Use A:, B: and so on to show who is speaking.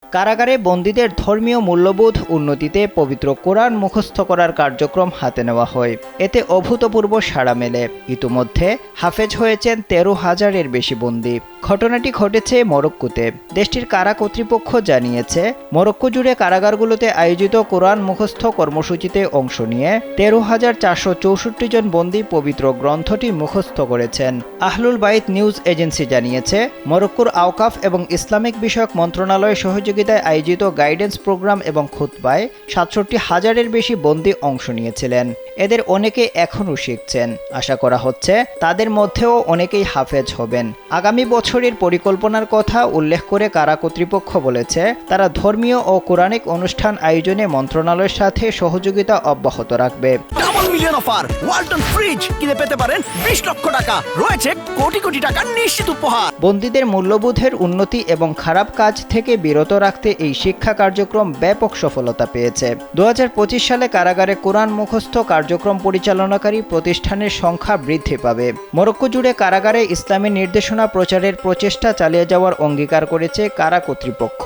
A: কারাগারে বন্দীদের ধর্মীয় মূল্যবোধ উন্নতিতে পবিত্র কোরআন মুখস্থ করার কার্যক্রম হাতে নেওয়া হয়। এতে অভূতপূর্ব সাড়া মেলে। ইতোমধ্যে হাফেজ হয়েছেন 13,000-এর বেশি বন্দী। ঘটনাটি ঘটেছে মরক্কোতে। দেশটির কারা কর্তৃপক্ষ জানিয়েছে, মরক্কো জুড়ে কারাগারগুলোতে আয়োজিত কোরআন মুখস্থ কর্মসূচিতে অংশ নিয়ে 13,464 জন বন্দী পবিত্র গ্রন্থটি মুখস্থ করেছেন। আহলুল বাইত নিউজ এজেন্সি জানিয়েছে, মরক্কোর আওকাফ এবং ইসলামিক বিষয়ক মন্ত্রণালয়ের সহযোগিতায় আয়োজিত গাইডেন্স প্রোগ্রাম এবং খুতবায় 67,000-এর বেশি বন্দী অংশ নিয়েছিলেন। এদের অনেকে এখনও শিখছেন। আশা করা হচ্ছে তাদের মধ্যেও অনেকেই হাফেজ হবেন। আগামী বছরের পরিকল্পনার কথা উল্লেখ করে কারা কর্তৃপক্ষ বলেছে, তারা ধর্মীয় ও কোরআনিক অনুষ্ঠান আয়োজনে মন্ত্রণালয়ের সাথে সহযোগিতা অব্যাহত রাখবে।
B: Double million offer Walton fridge কিনে পেতে পারেন 20 লক্ষ টাকা, রয়েছে কোটি কোটি টাকার নিশ্চিত উপহার।
A: বন্দীদের মূল্যবোধের উন্নতি এবং খারাপ কাজ থেকে বিরত রাখতে এই শিক্ষা কার্যক্রম ব্যাপক সফলতা পেয়েছে। 2025 সালে কারাগারে কোরআন মুখস্থ কার্যক্রম পরিচালনাকারী প্রতিষ্ঠানের সংখ্যা বৃদ্ধি পাবে। মরক্কো জুড়ে কারাগারে ইসলামী নির্দেশনা প্রচারের প্রচেষ্টা চালিয়ে যাওয়ার অঙ্গীকার করেছে কারা কর্তৃপক্ষ।